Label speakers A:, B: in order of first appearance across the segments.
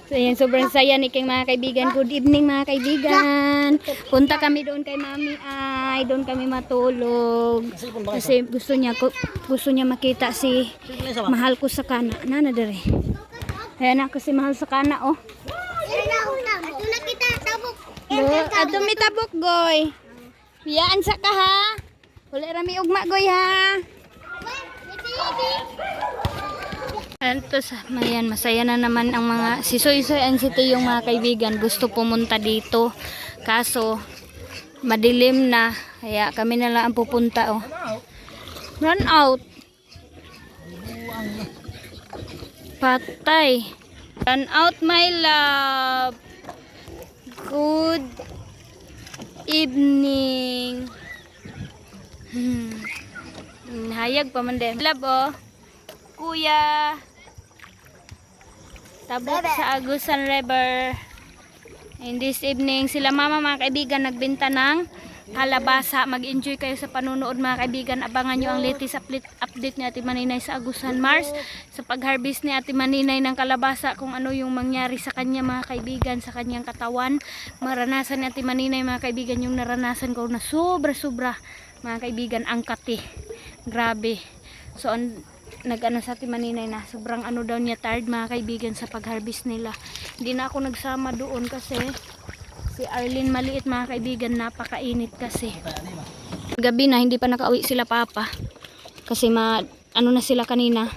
A: So yan, sobrang saya ni King mga kaibigan. Good evening mga kaibigan. Punta kami doon kay Mami Ay. Doon kami matulog. Kasi gusto niya makita si mahal ko sa kana. Nana dere. Ayan ako si mahal sa kana oh.
B: Ato na kita tabok.
A: Ato mi tabok goy. Biyaan sa ka ha. Wala rami ugma goy ha. Ito sa mayan, masaya na naman ang mga si Soy and si Tiyong mga kaibigan gusto pumunta dito kaso madilim na kaya kami na lang ang pupunta oh. Run out patay run out my love. Good evening. Hayag pa man din love oh. Kuya tabok sa Agusan River. In this evening sila mama mga kaibigan nagbenta ng kalabasa. Mag-enjoy kayo sa panunood mga kaibigan. Abangan nyo ang latest update ni Ate Maninay sa Agusan Mars sa pag-harvest ni Ate Maninay ng kalabasa, kung ano yung mangyari sa kanya mga kaibigan, sa kanyang katawan. Maranasan ni Ate Maninay mga kaibigan yung naranasan ko na sobra mga kaibigan, ang kati grabe. So nag-ano sa Ate Maninay na sobrang ano daw niya, tired mga kaibigan sa pag-harvest nila. Hindi na ako nagsama doon kasi si Arlene maliit mga kaibigan, napakainit kasi. Gabi na hindi pa nakauwi sila papa kasi ano na sila kanina.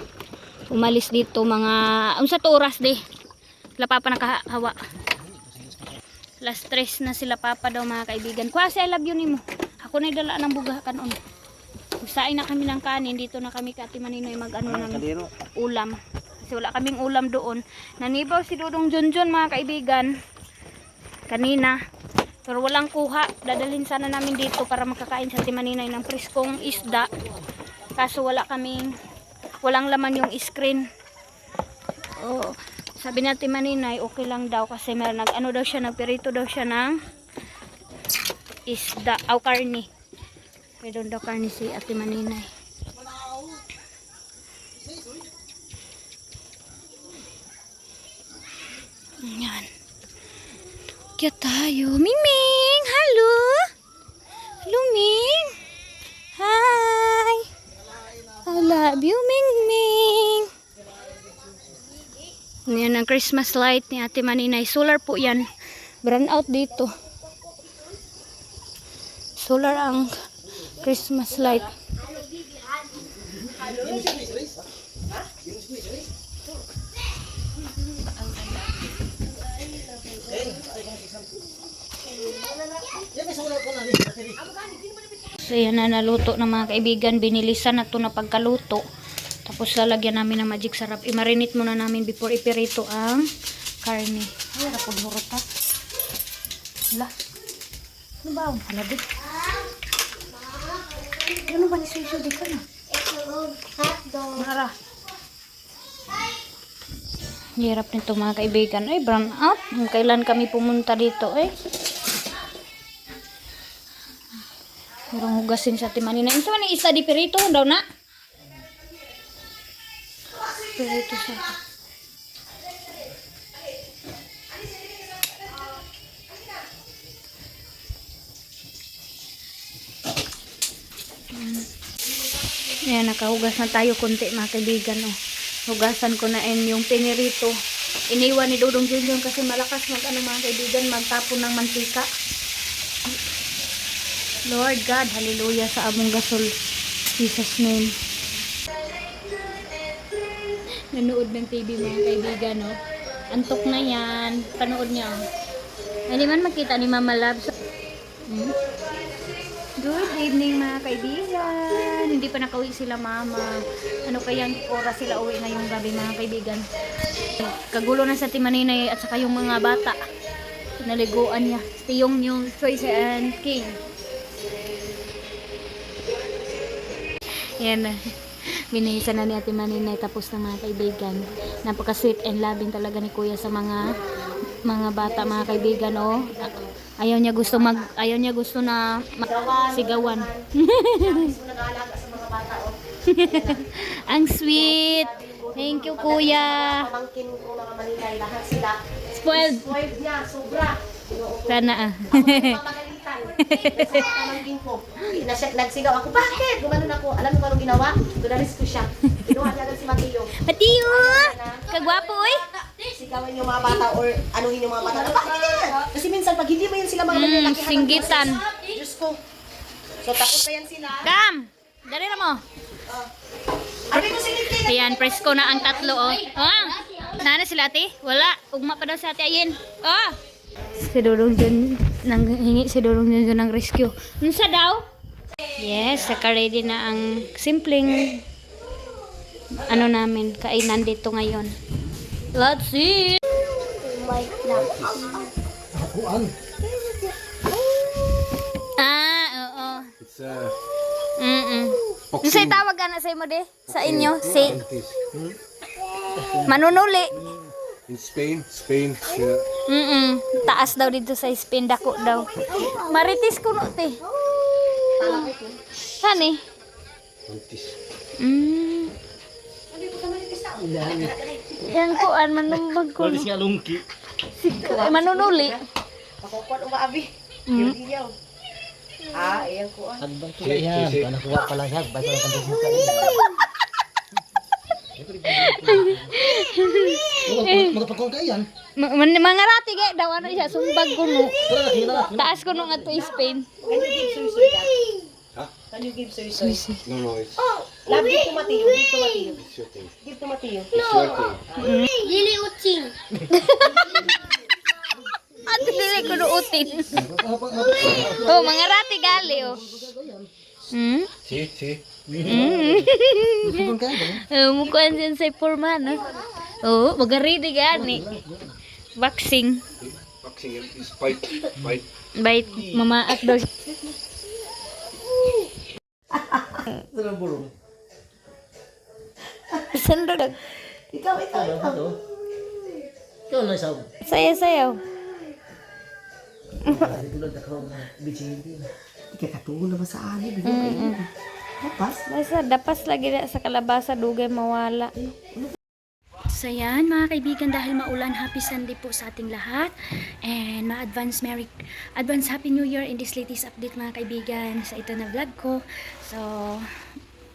A: Umalis dito mga sa oras di. Sila papa nakahawa. Last 3 na sila papa daw mga kaibigan. Kasi I love you nimo. Ako na dala ng buga kanon. Sain na kami ng kanin, dito na kami kay Ate Maninoy mag-ano ng ulam. Kasi wala kaming ulam doon. Nanibaw si Dudong Junjun mga kaibigan kanina. Pero walang kuha. Dadalhin sana namin dito para makakain sa Ate Maninoy ng priskong isda. Kaso walang laman yung screen. Oh, sabi ni Ate Maninoy okay lang daw kasi nag-ano daw siya, nagpirito daw siya ng isda, karne. Pwede daw karne si Ate Maninay. Yan. Kaya tayo. Miming! Hello! Hello, Ming! Hi! I love you, Ming! Yan ang Christmas light ni Ate Maninay. Solar po yan. Brand out dito. Solar ang Christmas light. So yan na naluto ng mga kaibigan. Binilisan na ito na pagkaluto. Tapos lalagyan namin ng magic sarap. I-marinate muna namin before ipirito ang karne. Ay, napaghurot ha. Wala. Ano ba? Wala din. Ano ba ni Suso di ka na? Hotdog. Mara. Hirap nito mga kaibigan. Ay, brown out. Kailan kami pumunta dito eh. Merong hugasin sa Ate Maninay. Isa man isa di perito daw na. Perito sa. Ayan, nakahugas na tayo konti mga kaibigan. Oh. Hugasan ko na yung pinirito. Iniwan ni Dudong Junjun kasi malakas mga kaibigan, magtapon ng mantika. Lord God, hallelujah sa among gasol. Jesus name. Nanood ng TV mga kaibigan. Oh. Antok na yan. Panood niya. Oh. Hindi man makita ni Mama Love. Good evening mga kaibigan. Hindi pa nakauwi sila mama. Ano kayang oras sila uwi ngayong gabi mga kaibigan. Kagulo na sa Ate Maninay at saka yung mga bata. Naliguan niya. Tiyong yung Choice and King. Yan na. Binihisa na ni Ate Maninay tapos na mga kaibigan. Napaka sweet and loving talaga ni Kuya sa mga bata mga kaibigan. Oh. Ayaw niya gusto na sigawan. Ang sweet. Thank you, Kuya.
B: Pamangkin ko mga Maninay, lahat sila
A: Spoiled.
C: Spoiled niya, sobra.
A: Sana ah.
C: Mamagalitan. Pamangkin ko. Nagsigaw ako, bakit? Gumanon ako. Alam mo kung anong ginawa? Tunalis ko siya. Kinuha niya agad si Mateo.
A: Mateo! Kagwapo oy.
C: Sigawin yung mga bata or anuhin yung mga bata. Bakit yan? Kasi minsan pag hindi mo yun sila mga malalaki.
A: Singgitan.
C: Diyos ko. So tapos na yan sila.
A: Kam! Dali na mo.
C: Abi ko silipin.
A: Ayan, presko na ang tatlo oh. Oh, nana sila ate? Wala. Ugma pa daw sa ate ayin. Oh! Si Dudong dyan, nanghingi si Dudong dyan ng rescue. Unsa daw? Yes, saka-ready na ang simpleng ano namin, kainan dito ngayon. Let's see! Ah, oo.
D: It's
A: Unsay tawag ana sa imo de? Sa inyo? Si manunuli.
D: in Spain.
A: Taas daw dito sa Spain, dako daw. Maritis kuno te. Kani? Yan ko an manumbag ko.
E: Walis nga lungki.
A: Manunuli.
C: Pakukuan umaabi. Yung diyaw. Ah, ayan ko.
E: Hagbang ko yan. Anak ko pala siya. Ba't ko lang buka. Magpagkong ka yan.
A: Mga rati kay daw ano siya sumbag kuno.
E: Wala na, hila na.
A: Taas kuno nga to Spain.
C: Can you give soy-soy that?
D: Huh?
C: Can you give soy-soy?
D: No, it's
C: Love, give to Mateo. Give to Mateo.
D: your thing.
C: Give to Mateo.
D: It's your thing.
B: Lili Uching.
A: At dili kuno utin. Oh, mga rati gali oh.
D: See.
E: Magpagkong ka yan.
A: Mukuan din sa forma no. Oh, magari gani. Boxing.
D: Boxing is fight.
A: Bait mamaak daw.
E: Ito lang bulong.
A: Sandog.
C: Ikaw.
E: Ikaw lang isaw.
A: Saya-sayaw.
E: Tulad ako na bitching din.
C: Ikakatulo naman sa ani. Dapas.
A: Basta dapas lagi na sa kalabasa dugay mawala. So yan mga kaibigan, dahil maulan, happy Sunday po sa ating lahat and ma-advance Happy New Year in this latest update mga kaibigan sa ito na vlog ko. So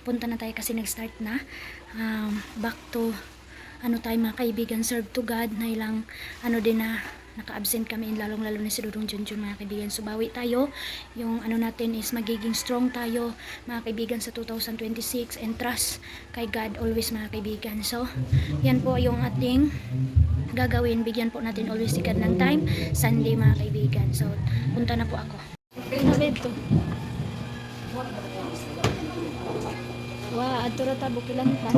A: punta na tayo kasi nag-start na back to ano tayo mga kaibigan, serve to God na ilang ano din na naka-absent kami, lalong-lalo na si Dudong Junjun mga kaibigan. So bawi tayo, yung ano natin is magiging strong tayo mga kaibigan sa 2026 and trust kay God always mga kaibigan. So yan po yung ating gagawin, bigyan po natin always si God ng time, Sunday mga kaibigan. So punta na po ako. Ano dito? Wow, ato ra ta bukilan pa.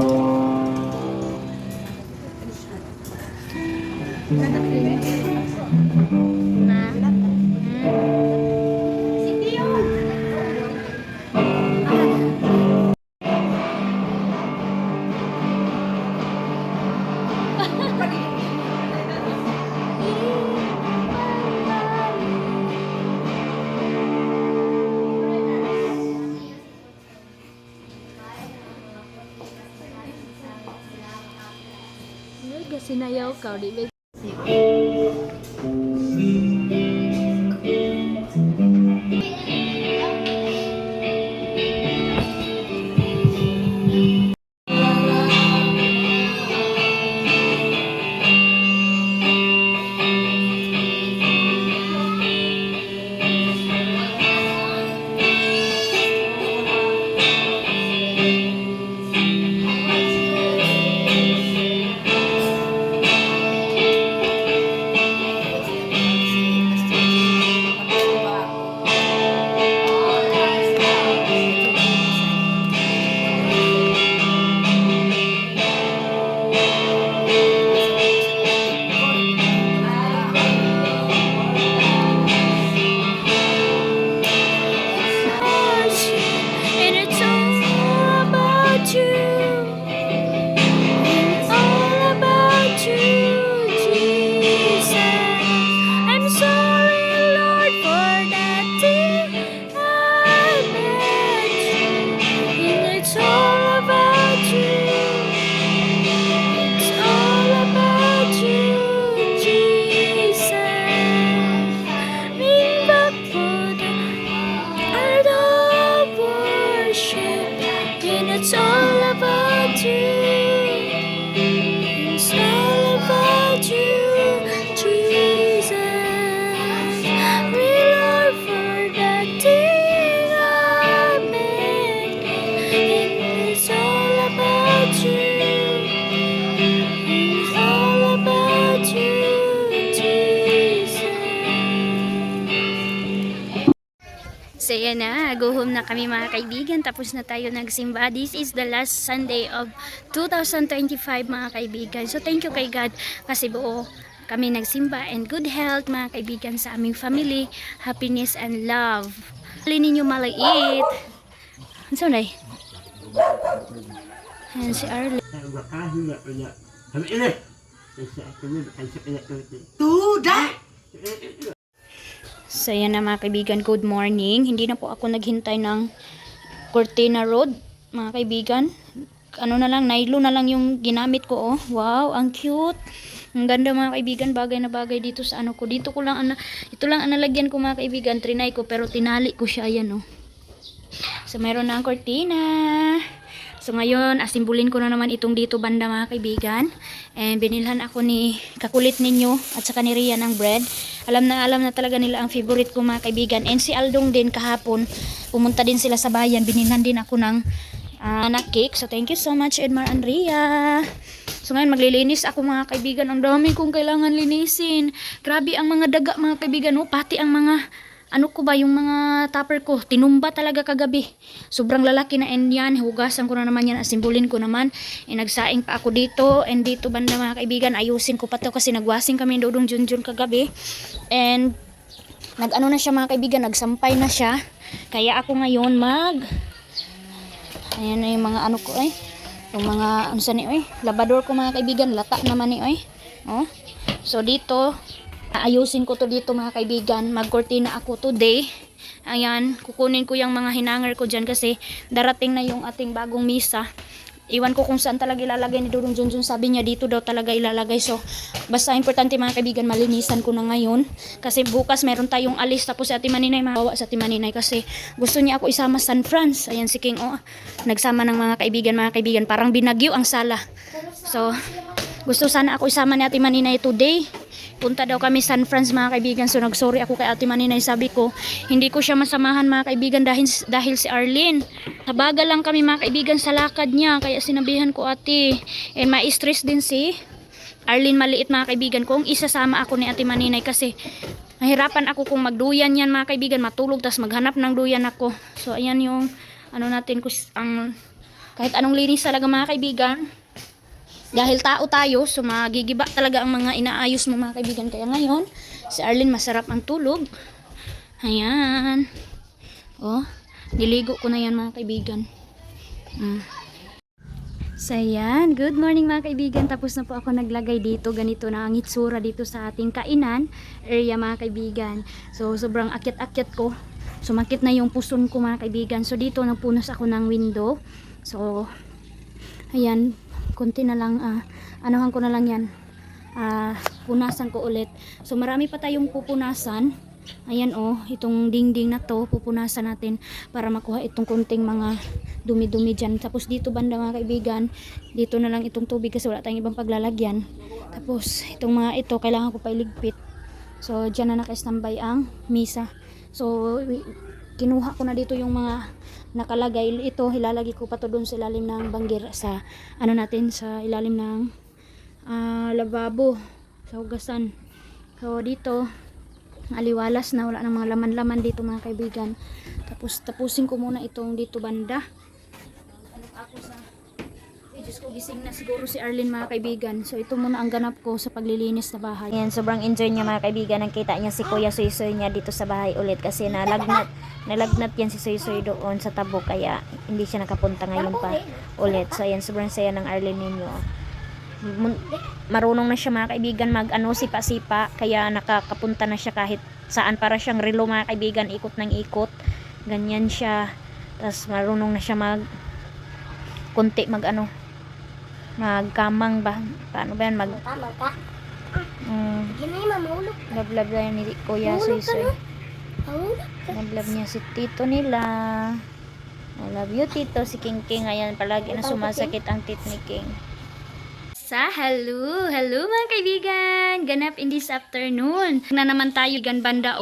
A: Sinayaw ka, di ba? ayan na, go home na kami mga kaibigan. Tapos na tayo nagsimba. This is the last Sunday of 2025 mga kaibigan. So thank you kay God kasi buo kami nagsimba and good health mga kaibigan sa aming family. Happiness and love. Hali ninyo maliit. Ano na ayan si Arlen. So yan na mga kaibigan, good morning. Hindi na po ako naghintay ng Cortina Road mga kaibigan. Ano na lang, nylon na lang yung ginamit ko. Oh. Wow, ang cute. Ang ganda mga kaibigan, bagay na bagay dito sa ano ko. Dito ko lang, ito lang ang nalagyan ko mga kaibigan. Trinay ko pero tinali ko siya. Ayan oh. So meron na ang cortina. So ngayon, asimbulin ko na naman itong dito banda mga kaibigan. And binilhan ako ni kakulit ninyo at saka ni Ria ng bread. Alam na talaga nila ang favorite ko mga kaibigan. And si Aldong din kahapon, pumunta din sila sa bayan. Binilhan din ako ng cake. So thank you so much Edmar and Ria. So ngayon maglilinis ako mga kaibigan. Ang dami kong kailangan linisin. Grabe ang mga daga mga kaibigan. Oh, pati ang mga ano ko ba, yung mga tupper ko, tinumba talaga kagabi. Sobrang lalaki na and yan, hugasan ko na naman yan, asimbulin ko naman. Nagsaing pa ako dito, and dito banda mga kaibigan, ayusin ko pa to kasi nagwasing kami dodong Junjun kagabi. And nag-ano na siya mga kaibigan, nagsampay na siya. Kaya ako ngayon ayan na yung mga ano ko yung mga ano sa ni labador ko mga kaibigan, lata naman ni oh. So dito ayusin ko to dito mga kaibigan. Magkortina ako today. Ayan, kukunin ko yung mga hinanger ko dyan kasi darating na yung ating bagong misa. Iwan ko kung saan talaga ilalagay ni Dudong Junjun. Sabi niya dito daw talaga ilalagay. So, basta importante mga kaibigan, malinisan ko na ngayon. Kasi bukas meron tayong alis. Tapos si Ate Maninay, mabawa sa Ate Maninay kasi gusto niya ako isama San Franz. Ayan si King, nagsama ng mga kaibigan. Parang binagyo ang sala. So, gusto sana ako isama ni Ate Maninay today. Punta daw kami San Franz mga kaibigan. So nagsorry ako kay Ate Maninay. Sabi ko, hindi ko siya masamahan mga kaibigan dahil si Arlene. Nabagal lang kami mga kaibigan sa lakad niya. Kaya sinabihan ko ate. And ma-stress din si Arlene maliit mga kaibigan. Kung isasama ako ni Ate Maninay kasi nahirapan ako kung magduyan yan mga kaibigan. Matulog tas maghanap ng duyan ako. So ayan yung ano natin. Kahit anong linis talaga mga kaibigan. Dahil tao tayo, so magigiba talaga ang mga inaayos mo mga kaibigan. Kaya ngayon, si Arlene masarap ang tulog. Ayan. Oh, niligo ko na yan mga kaibigan. So ayan, good morning mga kaibigan. Tapos na po ako naglagay dito. Ganito na ang itsura dito sa ating kainan area mga kaibigan. So sobrang akyat-akyat ko. Sumakit na yung puson ko mga kaibigan. So dito napunos ako ng window. So ayan, konti na lang, anuhan ko na lang yan, punasan ko ulit. So marami pa tayong pupunasan. Ayan itong dingding na to pupunasan natin para makuha itong kunting mga dumi-dumi dyan. Tapos dito banda mga kaibigan, dito na lang itong tubig kasi wala tayong ibang paglalagyan. Tapos itong mga ito kailangan ko pa iligpit. So dyan na naka-standby ang misa. So kinuha ko na dito yung mga nakalagay. Ito ilalagay ko pa to doon sa ilalim ng banggir, sa ano natin, sa ilalim ng lababo, sa hugasan. So dito aliwalas na, wala nang mga laman-laman dito mga kaibigan. Tapos tapusin ko muna itong dito banda. Ano ako sa Diyos ko, gising na siguro si Arlene mga kaibigan. So ito muna ang ganap ko sa paglilinis na bahay.
F: Ayan, sobrang enjoy niya mga kaibigan. Ang kita niya si Kuya Soy-Soy niya dito sa bahay ulit kasi nalagnat yan si Soy-Soy doon sa tabo kaya hindi siya nakapunta ngayon pa ulit. So ayan, sobrang saya ng Arlene ninyo. Marunong na siya mga kaibigan sipa-sipa kaya nakakapunta na siya kahit saan. Para siyang relo mga kaibigan, ikot ng ikot. Ganyan siya. Tapos marunong na siya magkamang ba? Paano ba yan?
B: Tama ka. Ginay mamulog.
F: Love yan ni Kuya Soy-Soy.
B: Mahulog ka.
F: Love niya si tito nila. I love you tito. Si King King. Ayan, palagi na sumasakit ang tit ni King.
A: Hello mga kaibigan. Ganap in this afternoon. Na naman tayo banda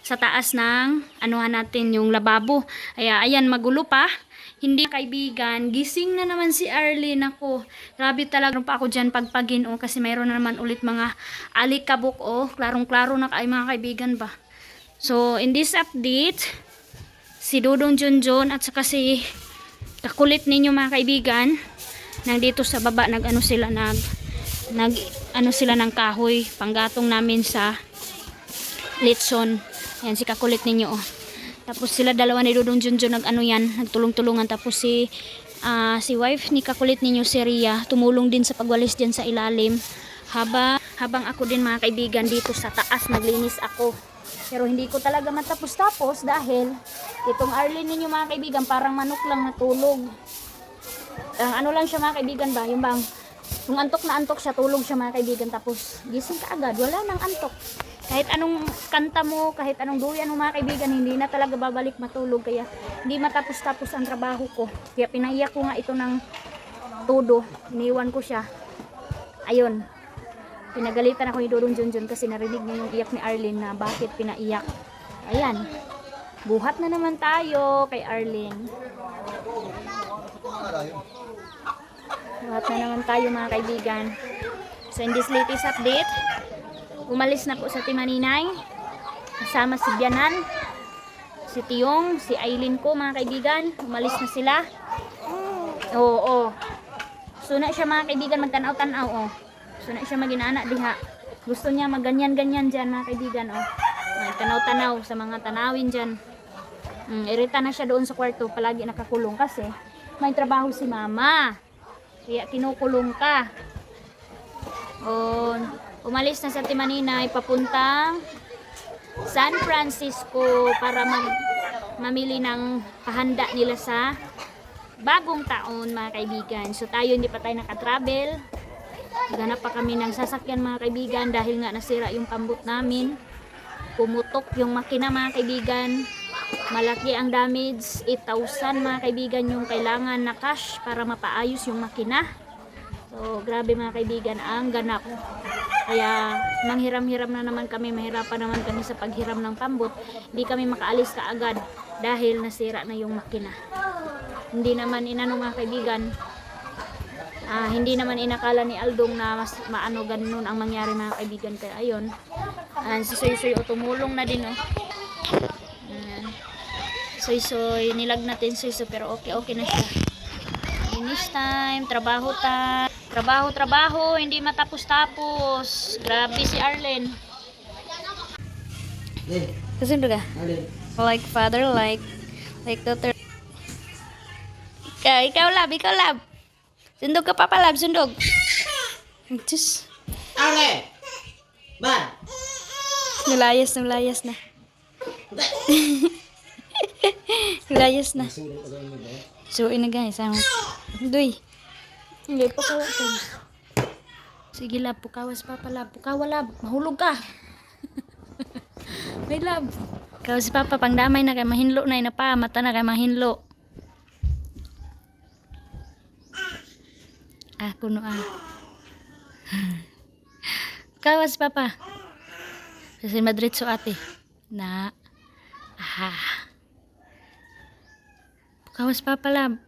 A: sa taas ng anuhan natin yung lababo. Ayan, magulo pa. Hindi kaibigan, gising na naman si Arlene ako. Grabe talaga pa ako dyan pagpagin kasi mayroon na naman ulit mga alikabok klarong-klaro na mga kaibigan ba. So in this update, si Dudong Junjun at saka si kakulit ninyo mga kaibigan, nandito sa baba nag ano sila ng kahoy panggatong namin sa litson. Ayan si kakulit ninyo oh. Tapos sila dalawa ni Dudong Junjun nagtulong-tulungan. Tapos si wife ni kakulit ninyo si Ria tumulong din sa pagwalis dyan sa ilalim, habang ako din mga kaibigan dito sa taas naglinis ako. Pero hindi ko talaga matapos-tapos dahil itong Arlene ninyo mga kaibigan parang manok lang natulog. Ano lang siya mga kaibigan ba, yung bang kung antok na antok siya, tulog siya mga kaibigan, tapos gising ka agad, wala nang antok. Kahit anong kanta mo, kahit anong duyan mo mga kaibigan, hindi na talaga babalik matulog. Kaya hindi matapos-tapos ang trabaho ko. Kaya pinaiyak ko nga ito ng todo, iniwan ko siya. Ayun, pinagalitan ako ni Dudong Junjun kasi narinig niya yung iyak ni Arlene na bakit pinaiyak. Ayan, buhat na naman tayo kay Arlene. Buhat na naman tayo mga kaibigan. So in this latest update, umalis na po sa Timaninay kasama si Bianan, si Tiyong, si Aileen ko mga kaibigan. Umalis na sila. Oo. So na siya mga kaibigan magtanaw-tanaw oh. So na siya maginana diha. Gusto niya magganyan-ganyan dyan mga kaibigan oh. Magtanaw-tanaw sa mga tanawin dyan. Irita na siya doon sa kwarto, palagi nakakulong kasi may trabaho si mama. Kaya kinukulong ka. Umalis na sa Timaninay papuntang San Francisco para mamili ng pahanda nila sa bagong taon mga kaibigan. So tayo hindi pa tayo nakatravel. Ganap pa kami ng sasakyan mga kaibigan dahil nga nasira yung pambot namin. Pumutok yung makina mga kaibigan. Malaki ang damage. 8,000 mga kaibigan yung kailangan na cash para mapaayos yung makina. So grabe mga kaibigan ang ganap. Kaya manghiram-hiram na naman kami, mahirapan naman kami sa paghiram ng pambot. Hindi kami makaalis kaagad dahil nasira na yung makina. Hindi naman inano mga kaibigan, hindi naman inakala ni Aldong na mas maano ganun ang mangyari mga kaibigan. Kaya ayun, si Soy tumulong na din oh. Soy nilagnatin Soy pero okay na siya. Finish time, trabaho time. Trabaho, hindi matapos-tapos. Grabe si Arlene. Kasundog ka? Like father, like daughter. Ikaw lab. Sundog ka papa lab, sundog. Just.
E: Arlene! Man!
A: Nulayas na. Nulayas na. So, ina guys, Doy. Hindi pa kawasan. Sige lab, pukawas papa lab. Pukawa lab, mahulog ka. May lab. Kawas papa, pangdamay na kay mahinlo na pa. Mata na kay mahinlo. Kuno Kawas papa. Kasi madritso ate. Na. Kawas papa lab.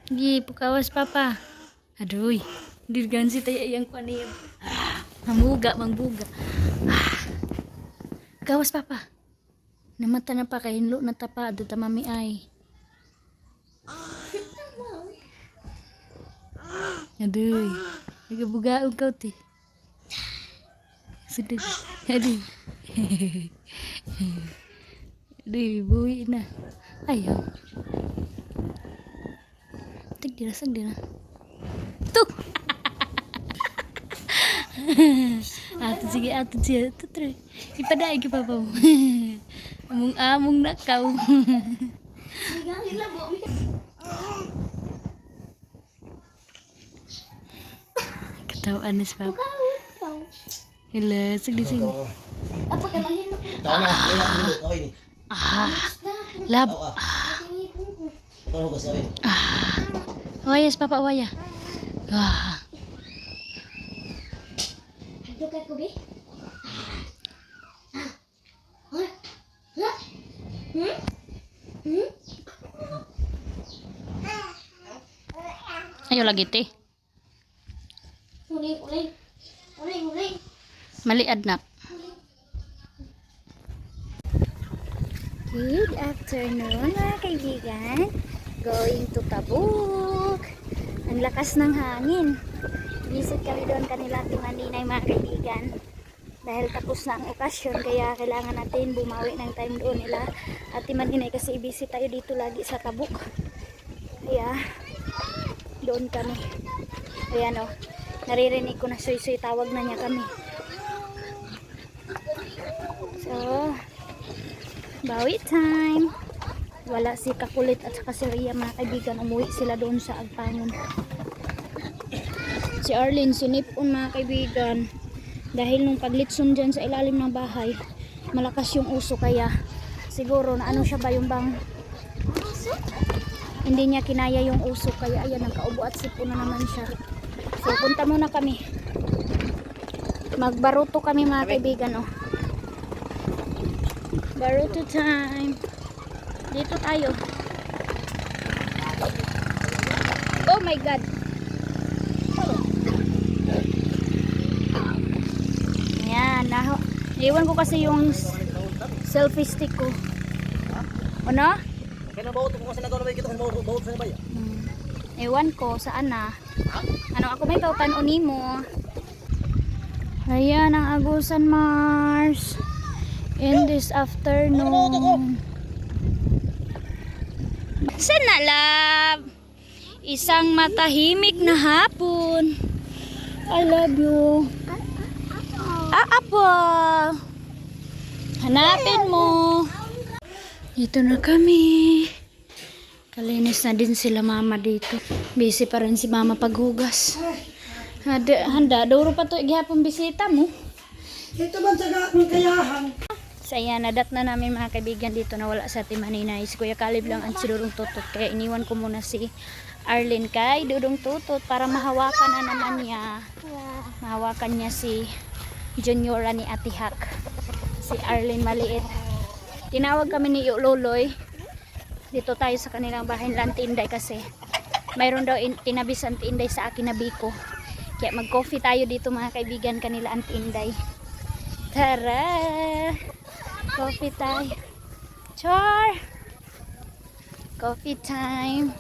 A: Gi, pukawas papa. Aduy, dirgan si tayo yang panib. Mangbuga. Kawas papa. Namata na pa kahinlo na tapa adto ta mami ay. Aduy, nagabugaon ka ti. Sedih. Aduh. Aduh, buwi na. Ayaw. Sagdi na. Tuh. Sige. Tuh. Ipadai ke papa mo. Among nakaw. Ketawaan ni papa. Hila, sige.
B: Apa ka mahilo?
E: Tahu na, okay ni.
A: Lab.
E: Tahu ko sabi.
A: Wayas papa waya.
B: Ito kay Kubi?
A: Ayo lagi teh.
B: Uling.
A: Maliad nak. Good afternoon mga kaibigan. Going to Tabuk. Ang lakas ng hangin. Visit kami doon kanila Ate Maninay mga kaibigan. Dahil tapos na ang okasyon kaya kailangan natin bumawi ng time doon nila Ate Maninay kasi i-visit tayo dito lagi sa Tabuk. Kaya doon kami. Ayan o. Naririnig ko na suy-suy tawag na niya kami. So, bawi time. Wala si Kakulit at saka si Ria mga kaibigan. Umuwi sila doon sa Agpangon. Si Arlene sinipon mga kaibigan. Dahil nung paglitson dyan sa ilalim ng bahay, malakas yung uso kaya siguro na ano siya ba yung bang hindi niya kinaya yung uso kaya ayan nagkaubo at sipon na naman siya. So punta muna kami. Magbaruto kami mga kaibigan oh. Baruto time. Dito tayo. Oh my god. Yan, iwan ko kasi yung selfie stick ko. Ano?
E: Kaya bawot ko kasi nagawa kita kung bawot sa bayan.
A: Ewan ko saan na. Ano ako may pautan mo. Ayan ang Agusan Mars. In this afternoon. Sana love. Isang matahimik na hapon. I love you. Apo. Hanapin mo. Dito na kami. Kalinis na din sila mama dito. Busy pa rin si mama paghugas. Handa, duro pa to igihapon bisita mo.
E: Ito man sa kayahan.
A: So ayan, nadat na namin mga kaibigan dito na wala sa Ate Maninay. Si Kuya Caleb lang ang si Dudong Tutot. Kaya iniwan ko muna si Arlene kay Dudong Tutot para mahawakan na naman niya. Mahawakan niya si Juniora ni Ate Hak. Si Arlene maliit. Tinawag kami ni Loloy. Dito tayo sa kanilang bahay ng Tinday kasi mayroon daw tinabisan Tinday sa akin na biko. Kaya mag-coffee tayo dito mga kaibigan kanila ang Tinday. Tara! Coffee time. Char! Coffee time.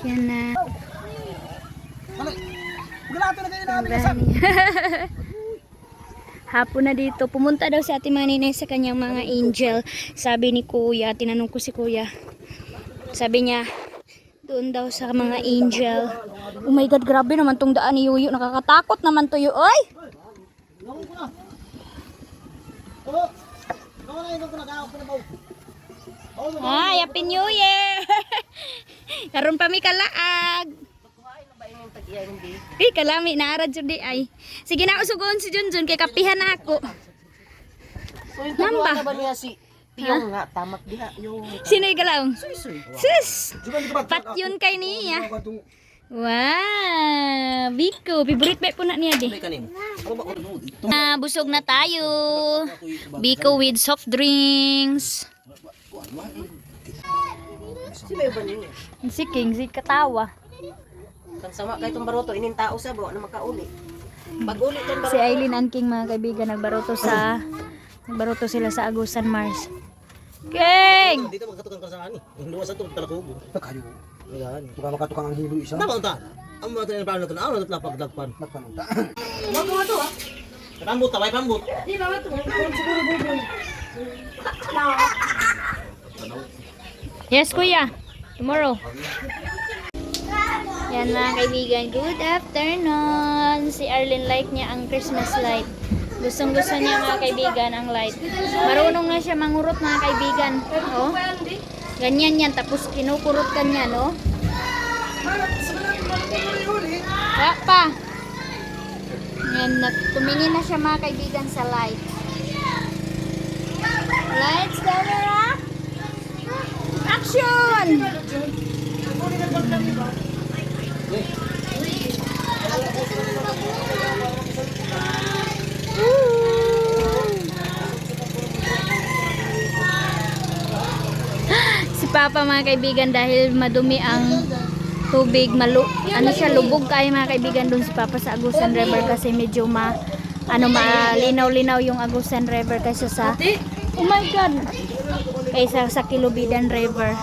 A: Yan na. Hapon na dito. Pumunta daw si Ate Maninay sa kanyang mga angel. Sabi ni Kuya, tinanong ko si Kuya. Sabi niya, doon daw sa mga angel. Oh my God, grabe naman tong daan ni Yuyo. Nakakatakot naman to Yuyo. Oy! Ay, Happy New Year! Karon pa mi kalaag. Ay, kalami naarad jud di ay. Sige na usugon si Junjun kay kapihan na ako. Namba.
C: Ba niya si Piyong nga tamak diha yung
A: Sino yung galaw? Sus! Pat yun kay niya. Wow! Biko, favorite ba po na niya di? Busog na tayo. Biko with soft drinks.
C: si Beba niya.
A: Si King, si Katawa.
C: Kan sama kay tong baroto inin tao sa bawa na makauli. Pag uli tong
A: Si Aileen and King mga kaibigan nagbaroto sila sa Agusan Mars. King!
E: Dito magkatukang ka sa ani. Yung luwas sa talakubo.
D: Nakayo.
E: Ayan.
D: Tuka makatukang ang hilo isa.
E: Tama ta. Ang mga tayo paano natin araw na pagdagpan.
D: Nagpanunta.
C: Mo to ha.
E: Pambut, taway pambut.
C: Di ba to? Siguro buboy.
A: Yes, Kuya. Tomorrow. Yan mga kaibigan. Good afternoon. Si Arlene like niya ang Christmas light. Gustong gusto niya mga kaibigan ang light. Marunong na siya mangurot mga kaibigan. Oh. Ganyan yan. Tapos kinukurot ka niya, no? Wala pa. Yan. Tumingin na siya mga kaibigan sa light. Lights, camera. Action! Si Papa mga kaibigan dahil madumi ang tubig, ano siya, lubog kayo mga kaibigan dun sa Papa sa Agusan River kasi medyo malinaw-linaw yung Agusan River kaysa sa, oh my God, kaysa sa Kilubidan River.